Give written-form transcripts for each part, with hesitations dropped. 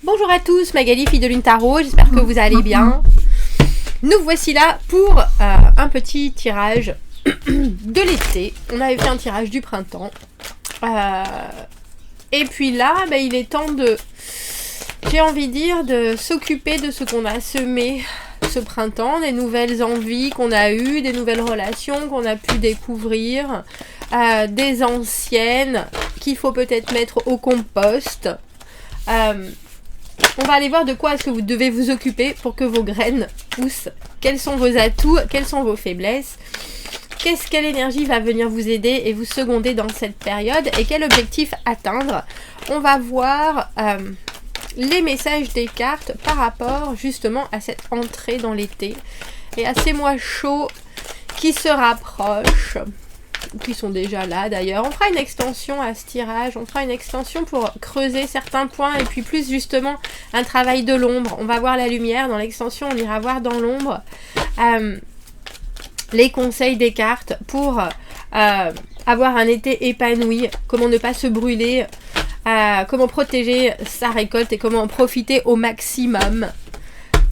Bonjour à tous, Magali, fille de Lune Tarot, j'espère que vous allez bien. Nous voici là pour un petit tirage de l'été. On avait fait un tirage du printemps. Et puis là, il est temps de, j'ai envie de dire, de s'occuper de ce qu'on a semé ce printemps, des nouvelles envies qu'on a eues, des nouvelles relations qu'on a pu découvrir, des anciennes qu'il faut peut-être mettre au compost. On va aller voir de quoi est-ce que vous devez vous occuper pour que vos graines poussent. Quels sont vos atouts, quelles sont vos faiblesses, quelle énergie va venir vous aider et vous seconder dans cette période et quel objectif atteindre. On va voir les messages des cartes par rapport justement à cette entrée dans l'été et à ces mois chauds qui se rapprochent, qui sont déjà là d'ailleurs. On fera une extension à ce tirage, on fera une extension pour creuser certains points et puis plus justement un travail de l'ombre. On va voir la lumière dans l'extension, on ira voir dans l'ombre les conseils des cartes pour avoir un été épanoui, comment ne pas se brûler, comment protéger sa récolte et comment en profiter au maximum.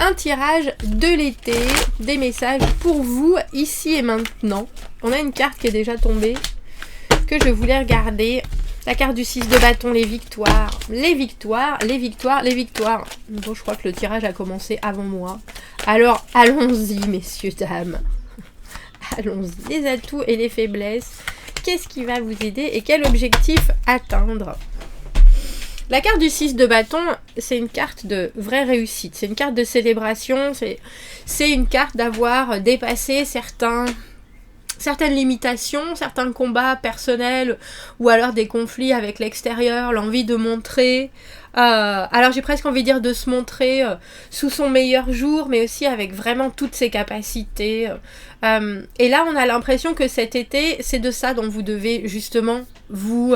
Un tirage de l'été, des messages pour vous ici et maintenant. On a une carte qui est déjà tombée que je voulais regarder. La carte du 6 de bâton, les victoires. Les victoires, les victoires, les victoires. Bon, je crois que le tirage a commencé avant moi. Alors, allons-y, messieurs, dames. Allons-y. Les atouts et les faiblesses. Qu'est-ce qui va vous aider et quel objectif atteindre ? La carte du 6 de bâton, c'est une carte de vraie réussite. C'est une carte de célébration. C'est une carte d'avoir dépassé certaines limitations, certains combats personnels ou alors des conflits avec l'extérieur, l'envie de montrer. Alors j'ai presque envie de dire de se montrer sous son meilleur jour, mais aussi avec vraiment toutes ses capacités. Et là, on a l'impression que cet été, c'est de ça dont vous devez justement vous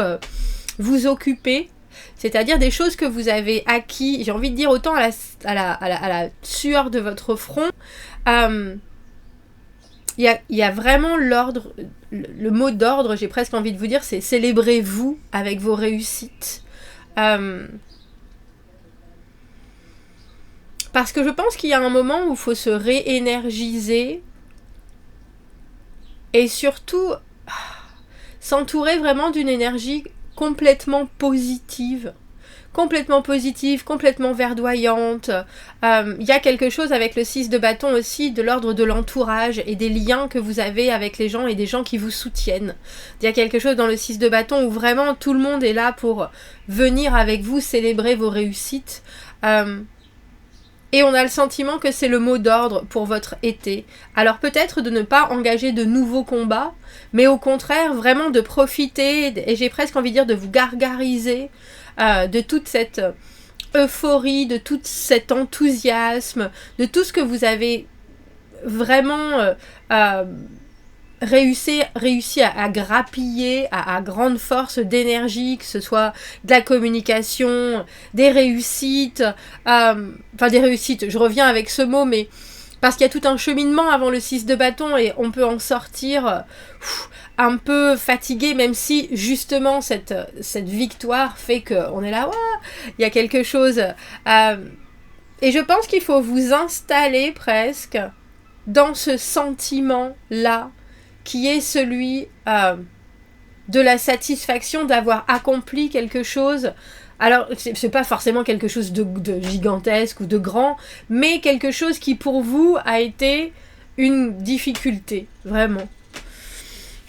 occuper. C'est-à-dire des choses que vous avez acquis, j'ai envie de dire autant à la sueur de votre front. Il y a vraiment l'ordre, le mot d'ordre, j'ai presque envie de vous dire, c'est célébrez-vous avec vos réussites. Parce que je pense qu'il y a un moment où il faut se réénergiser et surtout s'entourer vraiment d'une énergie complètement positive, complètement verdoyante. Il y a quelque chose avec le 6 de bâton aussi de l'ordre de l'entourage et des liens que vous avez avec les gens et des gens qui vous soutiennent. Il y a quelque chose dans le 6 de bâton où vraiment tout le monde est là pour venir avec vous célébrer vos réussites. Et on a le sentiment que c'est le mot d'ordre pour votre été. Alors peut-être de ne pas engager de nouveaux combats, mais au contraire vraiment de profiter, et j'ai presque envie de dire de vous gargariser de toute cette euphorie, de tout cet enthousiasme, de tout ce que vous avez vraiment réussi à grappiller à grande force d'énergie, que ce soit de la communication, des réussites, je reviens avec ce mot, mais parce qu'il y a tout un cheminement avant le 6 de bâton et on peut en sortir un peu fatigué, même si justement cette victoire fait qu'on est là, il y a quelque chose. Et je pense qu'il faut vous installer presque dans ce sentiment-là, qui est celui de la satisfaction d'avoir accompli quelque chose. Alors, c'est pas forcément quelque chose de gigantesque ou de grand, mais quelque chose qui pour vous a été une difficulté, vraiment.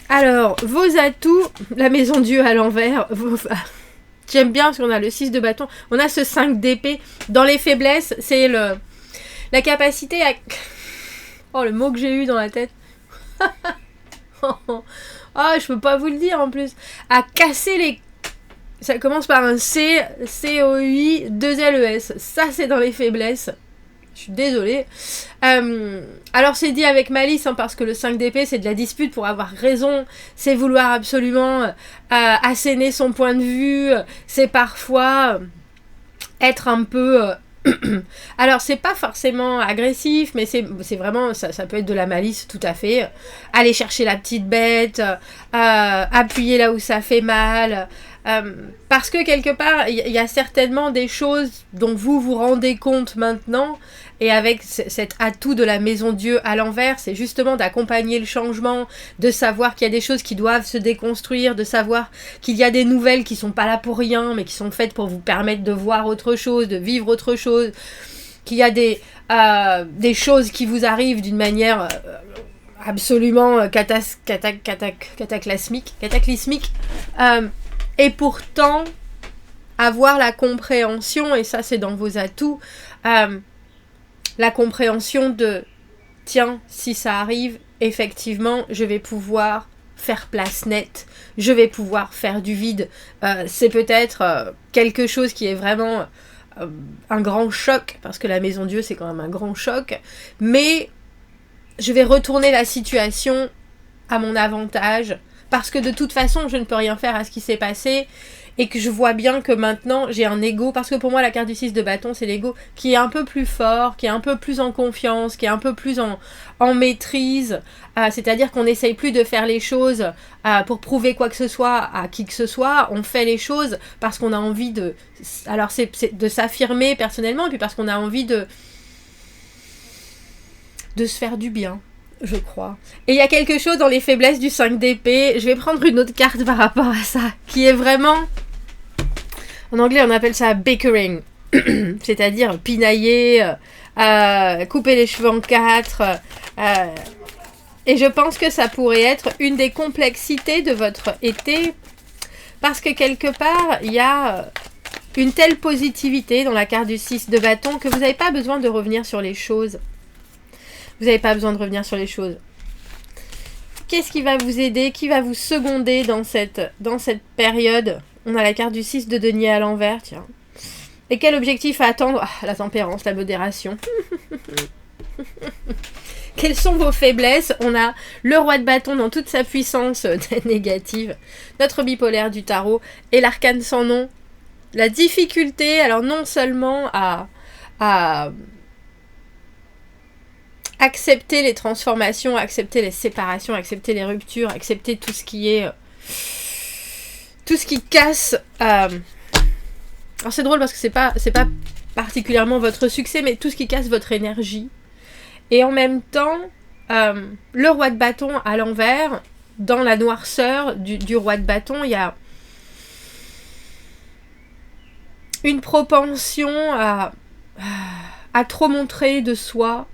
Alors, vos atouts, la maison Dieu à l'envers, j'aime bien parce qu'on a le 6 de bâton, on a ce 5 d'épée. Dans les faiblesses, c'est la capacité à... Oh, le mot que j'ai eu dans la tête. Je peux pas vous le dire en plus. À casser les... Ça commence par un C, C-O-I, 2-L-E-S. Ça, c'est dans les faiblesses. Je suis désolée. Alors, c'est dit avec malice, parce que le 5 d'épée, c'est de la dispute pour avoir raison. C'est vouloir absolument asséner son point de vue. C'est parfois être un peu... Alors c'est pas forcément agressif, mais c'est vraiment ça peut être de la malice tout à fait. Aller chercher la petite bête, appuyer là où ça fait mal, Parce que quelque part, il y a certainement des choses dont vous vous rendez compte maintenant, et avec cet atout de la maison Dieu à l'envers, c'est justement d'accompagner le changement, de savoir qu'il y a des choses qui doivent se déconstruire, de savoir qu'il y a des nouvelles qui sont pas là pour rien, mais qui sont faites pour vous permettre de voir autre chose, de vivre autre chose, qu'il y a des choses qui vous arrivent d'une manière absolument cataclysmique, et pourtant avoir la compréhension, et ça c'est dans vos atouts, la compréhension de tiens, si ça arrive, effectivement je vais pouvoir faire place nette, je vais pouvoir faire du vide. C'est peut-être quelque chose qui est vraiment un grand choc, parce que la maison Dieu c'est quand même un grand choc, mais je vais retourner la situation à mon avantage, parce que de toute façon je ne peux rien faire à ce qui s'est passé, et que je vois bien que maintenant j'ai un ego, parce que pour moi la carte du 6 de bâton c'est l'ego qui est un peu plus fort, qui est un peu plus en confiance, qui est un peu plus en maîtrise, c'est-à-dire qu'on n'essaye plus de faire les choses pour prouver quoi que ce soit à qui que ce soit, on fait les choses parce qu'on a envie de, alors c'est de s'affirmer personnellement, et puis parce qu'on a envie de se faire du bien, je crois. Et il y a quelque chose dans les faiblesses du 5 d'épée, je vais prendre une autre carte par rapport à ça, qui est vraiment, en anglais on appelle ça bickering, c'est-à-dire pinailler, couper les cheveux en quatre, et je pense que ça pourrait être une des complexités de votre été, parce que quelque part il y a une telle positivité dans la carte du 6 de bâton que vous n'avez pas besoin de revenir sur les choses. Vous n'avez pas besoin de revenir sur les choses. Qu'est-ce qui va vous aider? Qui va vous seconder dans cette période? On a la carte du 6 de denier à l'envers, tiens. Et quel objectif à attendre? La tempérance, la modération. Quelles sont vos faiblesses? On a le roi de bâton dans toute sa puissance négative, notre bipolaire du tarot, et l'arcane sans nom. La difficulté, alors non seulement à accepter les transformations, accepter les séparations, accepter les ruptures, accepter tout ce qui est... tout ce qui casse... Alors c'est drôle parce que c'est pas particulièrement votre succès, mais tout ce qui casse votre énergie. Et en même temps, le roi de bâton à l'envers, dans la noirceur du roi de bâton, il y a une propension à trop montrer de soi,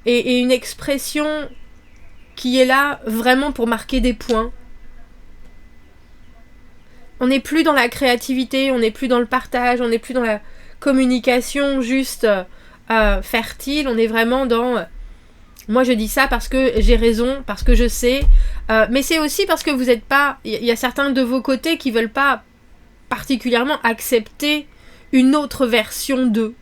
et une expression qui est là vraiment pour marquer des points. On n'est plus dans la créativité, on n'est plus dans le partage, on n'est plus dans la communication juste fertile, on est vraiment dans... Moi je dis ça parce que j'ai raison, parce que je sais, mais c'est aussi parce que vous n'êtes pas... Il y a certains de vos côtés qui ne veulent pas particulièrement accepter une autre version d'eux.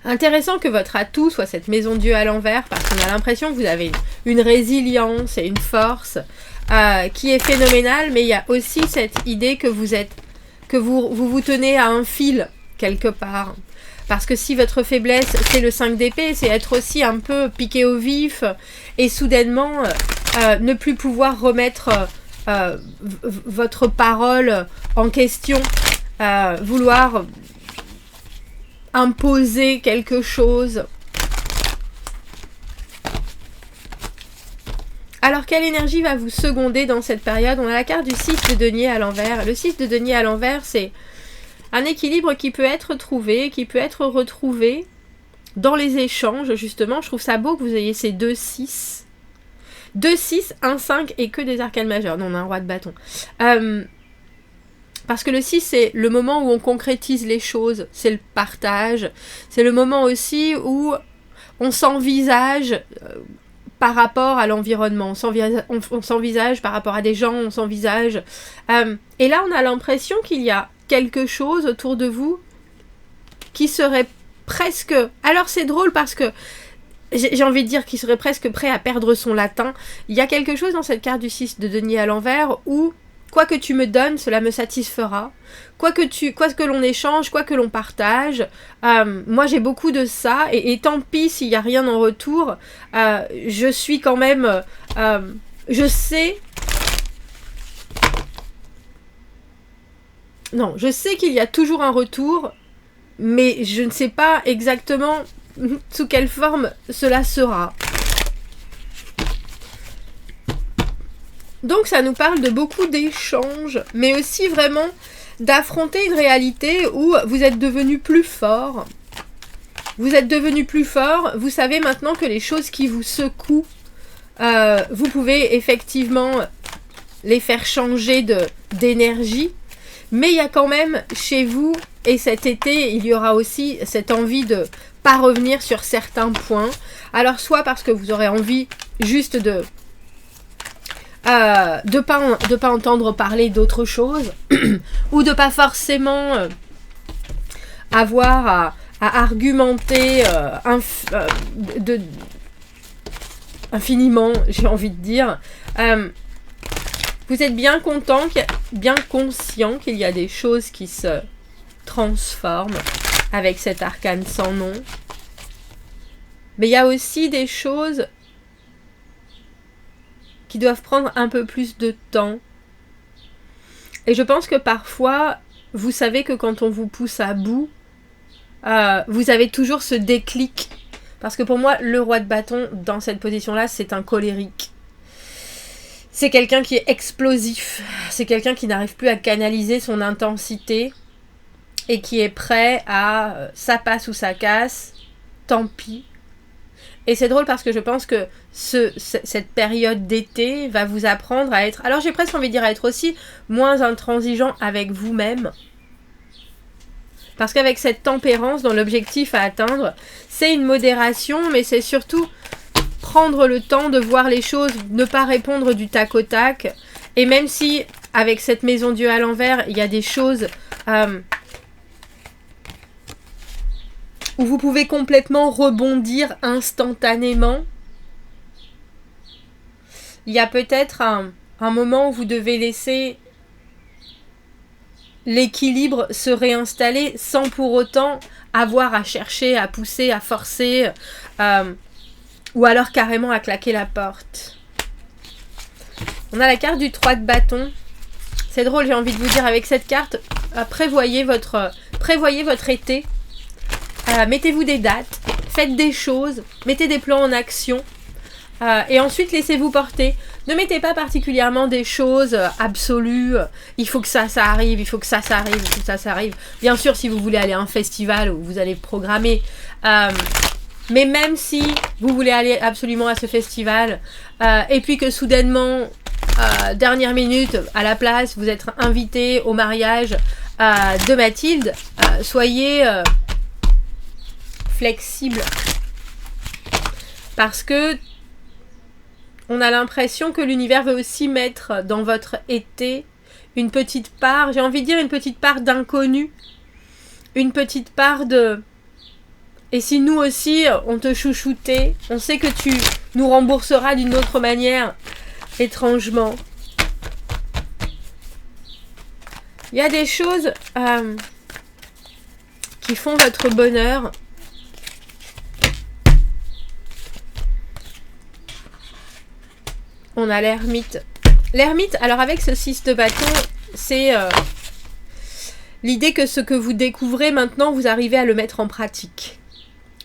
Intéressant que votre atout soit cette maison Dieu à l'envers, parce qu'on a l'impression que vous avez une résilience et une force qui est phénoménale, mais il y a aussi cette idée que vous tenez à un fil quelque part. Parce que si votre faiblesse c'est le 5 d'épée, c'est être aussi un peu piqué au vif et soudainement ne plus pouvoir remettre votre parole en question, vouloir imposer quelque chose. Alors quelle énergie va vous seconder dans cette période? On a la carte du 6 de denier à l'envers. Le 6 de denier à l'envers, c'est un équilibre qui peut être trouvé, qui peut être retrouvé dans les échanges, justement. Je trouve ça beau que vous ayez ces 2 6. 2 6, 1 5 et que des arcanes majeures. Non, on a un roi de bâton. Parce que le 6, c'est le moment où on concrétise les choses, c'est le partage, c'est le moment aussi où on s'envisage par rapport à l'environnement, on s'envisage par rapport à des gens, on s'envisage... et là, on a l'impression qu'il y a quelque chose autour de vous qui serait presque... Alors, c'est drôle parce que j'ai envie de dire qu'il serait presque prêt à perdre son latin. Il y a quelque chose dans cette carte du 6 de denier à l'envers où... Quoi que tu me donnes, cela me satisfera. Quoi que l'on échange, quoi que l'on partage. Moi, j'ai beaucoup de ça. Et tant pis s'il n'y a rien en retour. Je suis quand même... je sais Non, je sais qu'il y a toujours un retour, mais je ne sais pas exactement sous quelle forme cela sera. Donc ça nous parle de beaucoup d'échanges, mais aussi vraiment d'affronter une réalité où vous êtes devenu plus fort. Vous êtes devenu plus fort, vous savez maintenant que les choses qui vous secouent, vous pouvez effectivement les faire changer d'énergie, mais il y a quand même chez vous, et cet été, il y aura aussi cette envie de pas revenir sur certains points. Alors soit parce que vous aurez envie juste de pas entendre parler d'autre chose, ou de pas forcément avoir à argumenter infiniment, j'ai envie de dire. Vous êtes bien content, bien conscient qu'il y a des choses qui se transforment avec cet arcane sans nom. Mais il y a aussi des choses qui doivent prendre un peu plus de temps. Et je pense que parfois, vous savez que quand on vous pousse à bout, vous avez toujours ce déclic. Parce que pour moi, le roi de bâton, dans cette position-là, c'est un colérique. C'est quelqu'un qui est explosif. C'est quelqu'un qui n'arrive plus à canaliser son intensité et qui est prêt à ça passe ou ça casse, tant pis. Et c'est drôle parce que je pense que cette période d'été va vous apprendre à être, alors j'ai presque envie de dire à être aussi moins intransigeant avec vous-même. Parce qu'avec cette tempérance dans l'objectif à atteindre, c'est une modération, mais c'est surtout prendre le temps de voir les choses, ne pas répondre du tac au tac. Et même si, avec cette maison Dieu à l'envers, il y a des choses où vous pouvez complètement rebondir instantanément, il y a peut-être un moment où vous devez laisser l'équilibre se réinstaller sans pour autant avoir à chercher, à pousser, à forcer, ou alors carrément à claquer la porte. On a la carte du 3 de bâton. C'est drôle, j'ai envie de vous dire, avec cette carte, prévoyez votre été. Mettez-vous des dates, faites des choses, mettez des plans en action et ensuite laissez-vous porter. Ne mettez pas particulièrement des choses absolues, il faut que ça arrive, il faut que ça arrive, il faut que ça arrive. Bien sûr, si vous voulez aller à un festival où vous allez programmer, mais même si vous voulez aller absolument à ce festival et puis que soudainement, dernière minute, à la place, vous êtes invité au mariage de Mathilde, soyez flexible, parce que on a l'impression que l'univers veut aussi mettre dans votre été une petite part, j'ai envie de dire une petite part d'inconnu, une petite part de et si nous aussi on te chouchoutait, on sait que tu nous rembourseras d'une autre manière, étrangement. Il y a des choses qui font votre bonheur. On a l'ermite. L'ermite, alors avec ce 6 de bâton, c'est l'idée que ce que vous découvrez maintenant, vous arrivez à le mettre en pratique.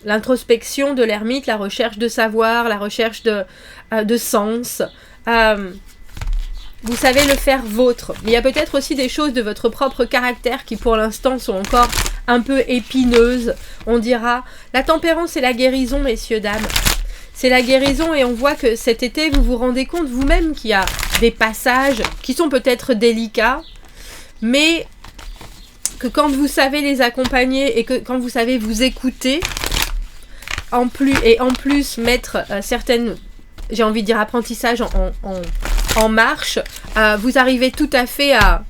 L'introspection de l'ermite, la recherche de savoir, la recherche de sens. Vous savez le faire vôtre. Il y a peut-être aussi des choses de votre propre caractère qui pour l'instant sont encore un peu épineuses. On dira, la tempérance et la guérison, messieurs, dames. C'est la guérison et on voit que cet été, vous vous rendez compte vous-même qu'il y a des passages qui sont peut-être délicats, mais que quand vous savez les accompagner et que quand vous savez vous écouter, en plus mettre certaines, j'ai envie de dire apprentissages en marche, vous arrivez tout à fait à...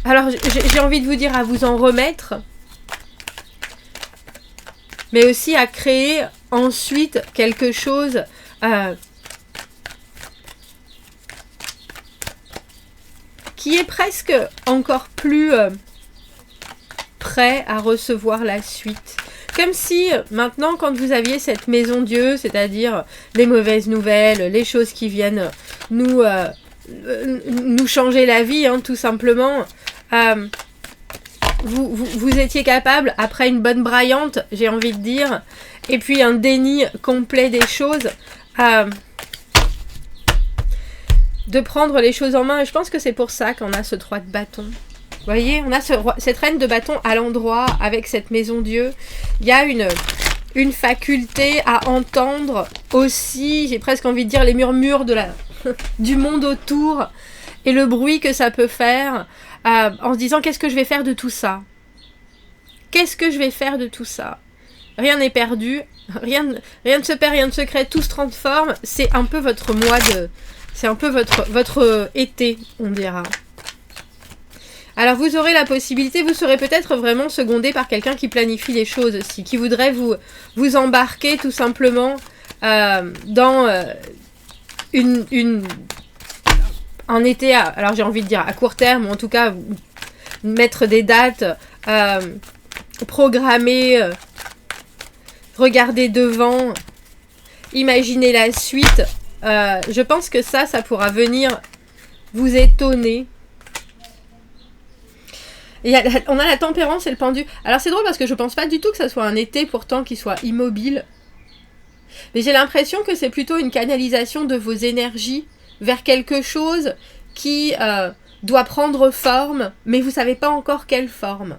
Alors j'ai envie de vous dire à vous en remettre, mais aussi à créer ensuite quelque chose qui est presque encore plus prêt à recevoir la suite. Comme si maintenant quand vous aviez cette maison Dieu, c'est-à-dire les mauvaises nouvelles, les choses qui viennent nous changer la vie, hein, tout simplement, vous étiez capable, après une bonne braillante, j'ai envie de dire, et puis un déni complet des choses, de prendre les choses en main. Et je pense que c'est pour ça qu'on a ce 3 de bâton. Vous voyez, on a cette reine de bâton à l'endroit avec cette maison Dieu. Il y a une faculté à entendre aussi, j'ai presque envie de dire, les murmures du monde autour et le bruit que ça peut faire, en se disant qu'est-ce que je vais faire de tout ça? Qu'est-ce que je vais faire de tout ça? Rien n'est perdu, rien ne se perd, rien ne se crée, tout se transforme. C'est un peu votre mois de... C'est un peu votre été, on dira. Alors vous aurez la possibilité, vous serez peut-être vraiment secondé par quelqu'un qui planifie les choses aussi, qui voudrait vous embarquer tout simplement dans un été, alors j'ai envie de dire à court terme, ou en tout cas mettre des dates, programmer, regarder devant, imaginer la suite. Je pense que ça pourra venir vous étonner. On a la tempérance et le pendu. Alors c'est drôle parce que je pense pas du tout que ça soit un été pourtant qui soit immobile. Mais j'ai l'impression que c'est plutôt une canalisation de vos énergies vers quelque chose qui doit prendre forme, mais vous savez pas encore quelle forme.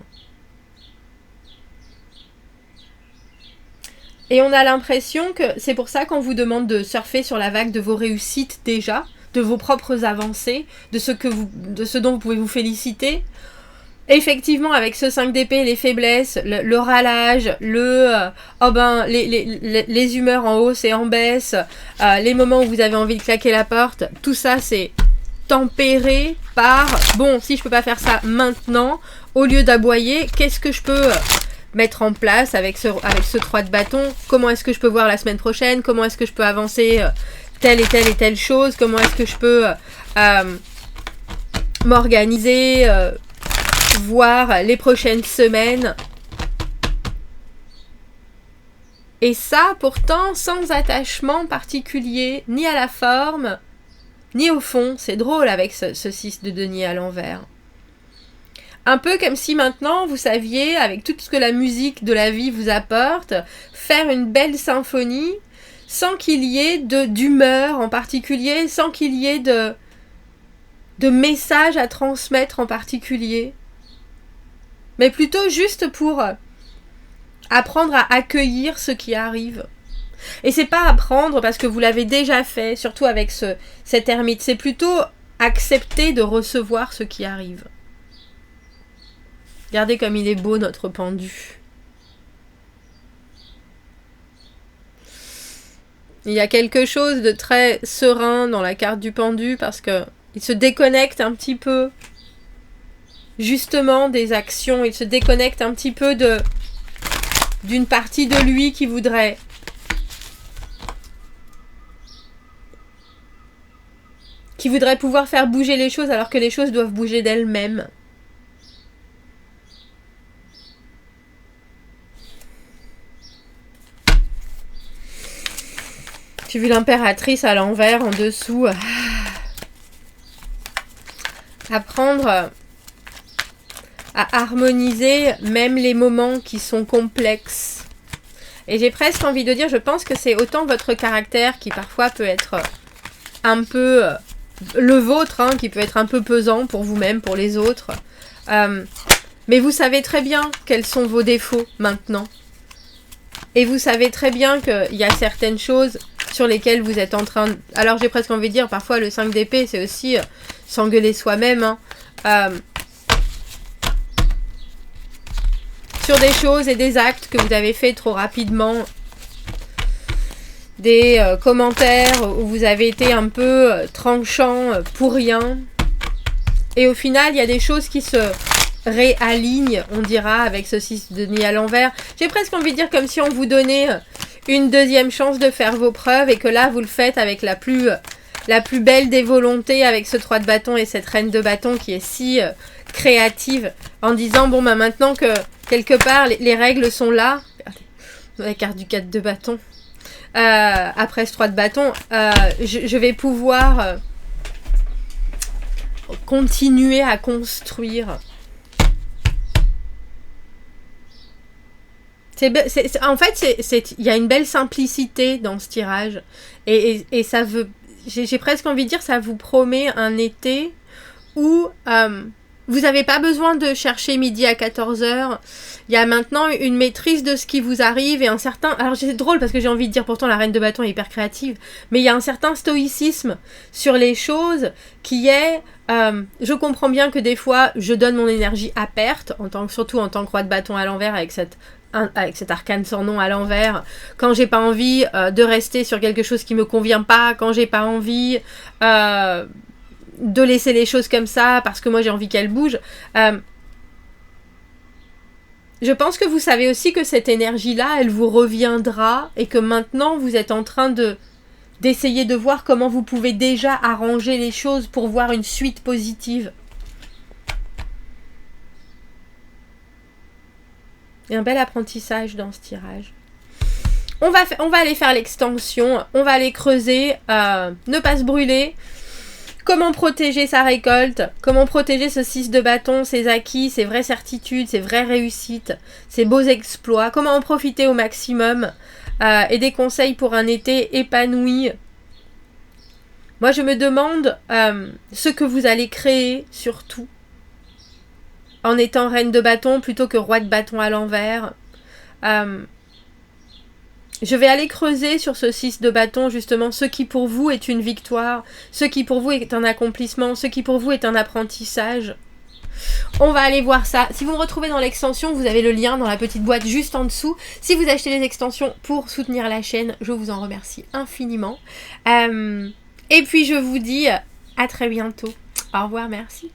Et on a l'impression que c'est pour ça qu'on vous demande de surfer sur la vague de vos réussites déjà, de vos propres avancées, de ce dont vous pouvez vous féliciter. Effectivement, avec ce 5 d'épée, les faiblesses, le râlage, les humeurs en hausse et en baisse, les moments où vous avez envie de claquer la porte, tout ça c'est tempéré par bon, si je peux pas faire ça maintenant, au lieu d'aboyer, qu'est-ce que je peux mettre en place avec ce 3 de bâton? Comment est-ce que je peux voir la semaine prochaine? Comment est-ce que je peux avancer telle et telle chose? Comment est-ce que je peux m'organiser, voir les prochaines semaines? Et ça, pourtant, sans attachement particulier, ni à la forme, ni au fond. C'est drôle avec ce 6 de denier à l'envers. Un peu comme si maintenant, vous saviez, avec tout ce que la musique de la vie vous apporte, faire une belle symphonie, sans qu'il y ait d'humeur en particulier, sans qu'il y ait de messages à transmettre en particulier. Mais plutôt juste pour apprendre à accueillir ce qui arrive. Et c'est pas apprendre parce que vous l'avez déjà fait, surtout avec cet ermite. C'est plutôt accepter de recevoir ce qui arrive. Regardez comme il est beau notre pendu. Il y a quelque chose de très serein dans la carte du pendu parce que il se déconnecte un petit peu justement des actions, il se déconnecte un petit peu d'une partie de lui qui voudrait pouvoir faire bouger les choses alors que les choses doivent bouger d'elles-mêmes. J'ai vu l'impératrice à l'envers en dessous. Apprendre à harmoniser même les moments qui sont complexes. Et j'ai presque envie de dire, je pense que c'est autant votre caractère qui parfois peut être un peu le vôtre, hein, qui peut être un peu pesant pour vous-même, pour les autres. Mais vous savez très bien quels sont vos défauts maintenant. Et vous savez très bien qu'il y a certaines choses sur lesquelles vous êtes en train de... Alors j'ai presque envie de dire, parfois le 5 d'épée, c'est aussi s'engueuler soi-même, hein. Sur des choses et des actes que vous avez fait trop rapidement, des commentaires où vous avez été un peu tranchant pour rien. Et au final, il y a des choses qui se réalignent, on dira, avec ce 6 de denier à l'envers. J'ai presque envie de dire comme si on vous donnait une deuxième chance de faire vos preuves et que là, vous le faites avec la plus belle des volontés, avec ce 3 de bâton et cette reine de bâton qui est si créative, en disant, bon, bah maintenant que quelque part, les règles sont là. Regardez, la carte du 4 de bâton. Après ce 3 de bâton, je vais pouvoir continuer à construire. En fait, il y a une belle simplicité dans ce tirage. Et ça veut... J'ai presque envie de dire, ça vous promet un été où vous n'avez pas besoin de chercher midi à 14h. Il y a maintenant une maîtrise de ce qui vous arrive et un certain... Alors c'est drôle parce que j'ai envie de dire, pourtant la reine de bâton est hyper créative, mais il y a un certain stoïcisme sur les choses qui est... je comprends bien que des fois, je donne mon énergie à perte, surtout en tant que roi de bâton à l'envers avec cet arcane sans nom à l'envers, quand j'ai pas envie de rester sur quelque chose qui me convient pas, quand j'ai pas envie de laisser les choses comme ça parce que moi j'ai envie qu'elles bougent. Je pense que vous savez aussi que cette énergie-là, elle vous reviendra et que maintenant vous êtes en train d'essayer de voir comment vous pouvez déjà arranger les choses pour voir une suite positive. Il y a un bel apprentissage dans ce tirage. On va aller faire l'extension, on va aller creuser, ne pas se brûler. Comment protéger sa récolte, comment protéger ce 6 de bâton, ses acquis, ses vraies certitudes, ses vraies réussites, ses beaux exploits, comment en profiter au maximum, et des conseils pour un été épanoui. Moi je me demande ce que vous allez créer surtout en étant reine de bâton plutôt que roi de bâton à l'envers. Je vais aller creuser sur ce 6 de bâton justement ce qui pour vous est une victoire, ce qui pour vous est un accomplissement, ce qui pour vous est un apprentissage. On va aller voir ça. Si vous me retrouvez dans l'extension, vous avez le lien dans la petite boîte juste en dessous. Si vous achetez les extensions pour soutenir la chaîne, je vous en remercie infiniment. Et puis je vous dis à très bientôt. Au revoir, merci.